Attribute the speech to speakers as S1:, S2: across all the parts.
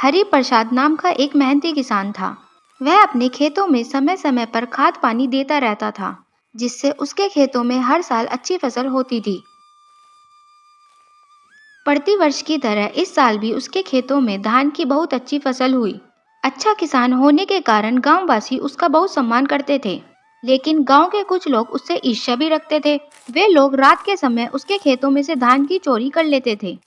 S1: हरि प्रसाद नाम का एक मेहनती किसान था। वह अपने खेतों में समय समय पर खाद पानी देता रहता था, जिससे उसके खेतों में हर साल अच्छी फसल होती थी। प्रति वर्ष की तरह इस साल भी उसके खेतों में धान की बहुत अच्छी फसल हुई। अच्छा किसान होने के कारण गांववासी उसका बहुत सम्मान करते थे, लेकिन गांव के कुछ लोग उससे ईर्ष्या भी रखते थे। वे लोग रात के समय उसके खेतों में से धान की चोरी कर लेते थे।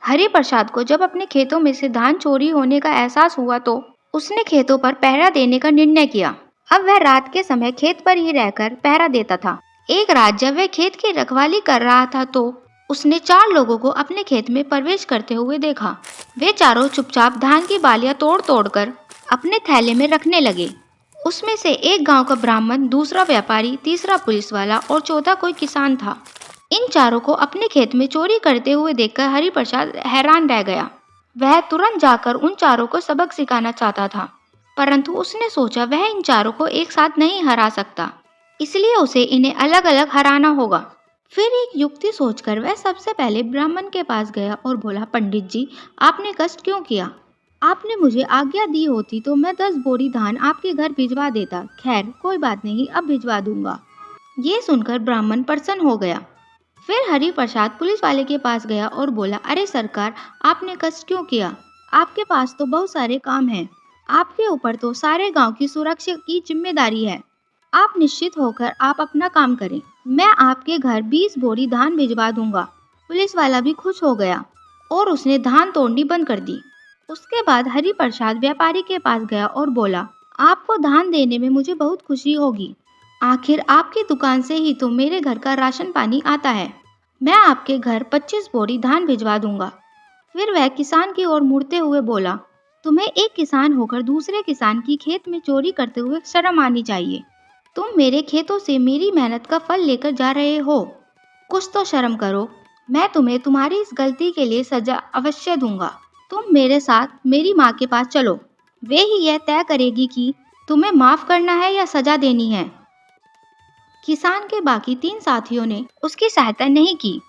S1: हरि प्रसाद को जब अपने खेतों में से धान चोरी होने का एहसास हुआ तो उसने खेतों पर पहरा देने का निर्णय किया। अब वह रात के समय खेत पर ही रहकर पहरा देता था। एक रात जब वह खेत की रखवाली कर रहा था तो उसने 4 लोगों को अपने खेत में प्रवेश करते हुए देखा। वे चारों चुपचाप धान की बालियां तोड़ तोड़ कर अपने थैले में रखने लगे। उसमें से एक गांव का ब्राह्मण, दूसरा व्यापारी, तीसरा पुलिस वाला और चौथा कोई किसान था। इन चारों को अपने खेत में चोरी करते हुए देखकर हरि प्रसाद हैरान रह गया। वह तुरंत जाकर उन चारों को सबक सिखाना चाहता था, परंतु उसने सोचा वह इन चारों को एक साथ नहीं हरा सकता, इसलिए उसे इन्हें अलग अलग हराना होगा। फिर एक युक्ति सोचकर वह सबसे पहले ब्राह्मण के पास गया और बोला, पंडित जी, आपने कष्ट क्यों किया? आपने मुझे आज्ञा दी होती तो मैं 10 बोरी धान आपके घर भिजवा देता। खैर कोई बात नहीं, अब भिजवा दूंगा। ये सुनकर ब्राह्मण प्रसन्न हो गया। फिर हरि प्रसाद पुलिस वाले के पास गया और बोला, अरे सरकार, आपने कष्ट क्यों किया? आपके पास तो बहुत सारे काम हैं। आपके ऊपर तो सारे गांव की सुरक्षा की जिम्मेदारी है। आप निश्चित होकर आप अपना काम करें। मैं आपके घर 20 बोरी धान भिजवा दूंगा। पुलिस वाला भी खुश हो गया और उसने धान तोड़नी बंद कर दी। उसके बाद हरि प्रसाद व्यापारी के पास गया और बोला, आपको धान देने में मुझे बहुत खुशी होगी। आखिर आपकी दुकान से ही तो मेरे घर का राशन पानी आता है। मैं आपके घर 25 बोरी धान भिजवा दूंगा। फिर वह किसान की ओर मुड़ते हुए बोला, तुम्हें एक किसान होकर दूसरे किसान की खेत में चोरी करते हुए शर्म आनी चाहिए। तुम मेरे खेतों से मेरी मेहनत का फल लेकर जा रहे हो। कुछ तो शर्म करो। मैं तुम्हें तुम्हारी इस गलती के लिए सजा अवश्य दूंगा। तुम मेरे साथ मेरी माँ के पास चलो। वे ही यह तय करेगी कि तुम्हें माफ करना है या सजा देनी है। किसान के बाकी 3 साथियों ने उसकी सहायता नहीं की,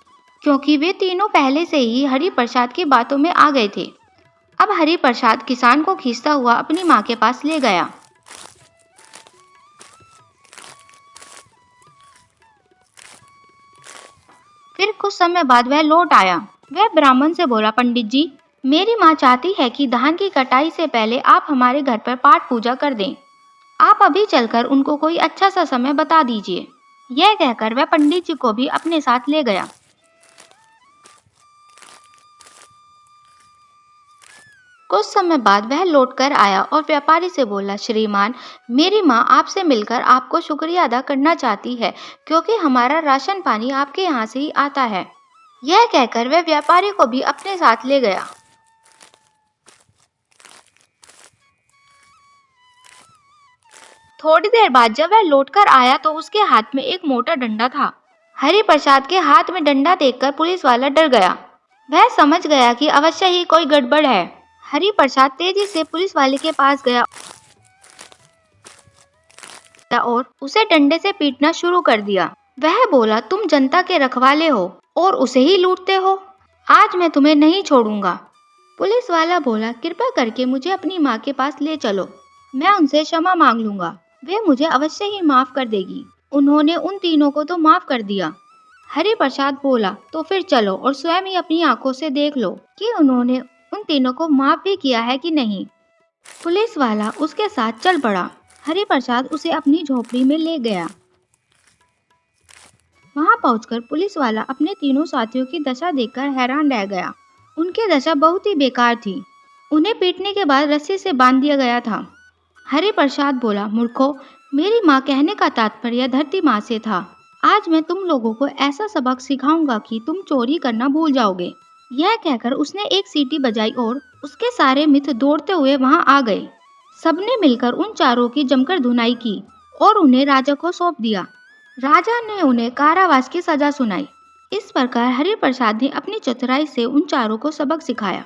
S1: क्योंकि वे तीनों पहले से ही हरि प्रसाद की बातों में आ गए थे। अब हरि प्रसाद किसान को खींचता हुआ अपनी माँ के पास ले गया। फिर कुछ समय बाद वह लौट आया। वह ब्राह्मण से बोला, पंडित जी, मेरी माँ चाहती है कि धान की कटाई से पहले आप हमारे घर पर पाठ पूजा कर दें। आप अभी चलकर उनको कोई अच्छा सा समय बता दीजिए। यह कहकर वह पंडित जी को भी अपने साथ ले गया। कुछ समय बाद वह लौटकर आया और व्यापारी से बोला, श्रीमान, मेरी माँ आपसे मिलकर आपको शुक्रिया अदा करना चाहती है, क्योंकि हमारा राशन पानी आपके यहाँ से ही आता है। यह कहकर वह व्यापारी को भी अपने साथ ले गया। थोड़ी देर बाद जब वह लौटकर आया तो उसके हाथ में एक मोटा डंडा था। हरि प्रसाद के हाथ में डंडा देखकर पुलिस वाला डर गया। वह समझ गया कि अवश्य ही कोई गड़बड़ है। हरि प्रसाद तेजी से पुलिस वाले के पास गया और उसे डंडे से पीटना शुरू कर दिया। वह बोला, तुम जनता के रखवाले हो और उसे ही लूटते हो। आज मैं तुम्हें नहीं छोड़ूंगा। पुलिस वाला बोला, कृपा करके मुझे अपनी माँ के पास ले चलो। मैं उनसे क्षमा मांग लूंगा। वे मुझे अवश्य ही माफ कर देगी। उन्होंने उन तीनों को तो माफ कर दिया। हरि प्रसाद बोला, तो फिर चलो और स्वयं ही अपनी आंखों से देख लो कि उन्होंने उन तीनों को माफ भी किया है कि नहीं। पुलिस वाला उसके साथ चल पड़ा। हरि प्रसाद उसे अपनी झोपड़ी में ले गया। वहां पहुंचकर पुलिस वाला अपने तीनों साथियों की दशा देखकर हैरान रह गया। उनकी दशा बहुत ही बेकार थी। उन्हें पीटने के बाद रस्सी से बांध दिया गया था। हरि प्रसाद बोला, मूर्खों, मेरी माँ कहने का तात्पर्य धरती माँ से था। आज मैं तुम लोगों को ऐसा सबक सिखाऊंगा कि तुम चोरी करना भूल जाओगे। यह कहकर उसने एक सीटी बजाई और उसके सारे मित्र दौड़ते हुए वहां आ गए। सबने मिलकर उन चारों की जमकर धुनाई की और उन्हें राजा को सौंप दिया। राजा ने उन्हें कारावास की सजा सुनाई। इस प्रकार हरि प्रसाद ने अपनी चतुराई से उन चारों को सबक सिखाया।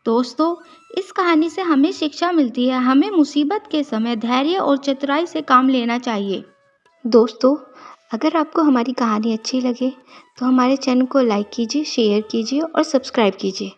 S1: दोस्तों, इस कहानी से हमें शिक्षा मिलती है, हमें मुसीबत के समय धैर्य और चतुराई से काम लेना चाहिए। दोस्तों, अगर आपको हमारी कहानी अच्छी लगे तो हमारे चैनल को लाइक कीजिए, शेयर कीजिए और सब्सक्राइब कीजिए।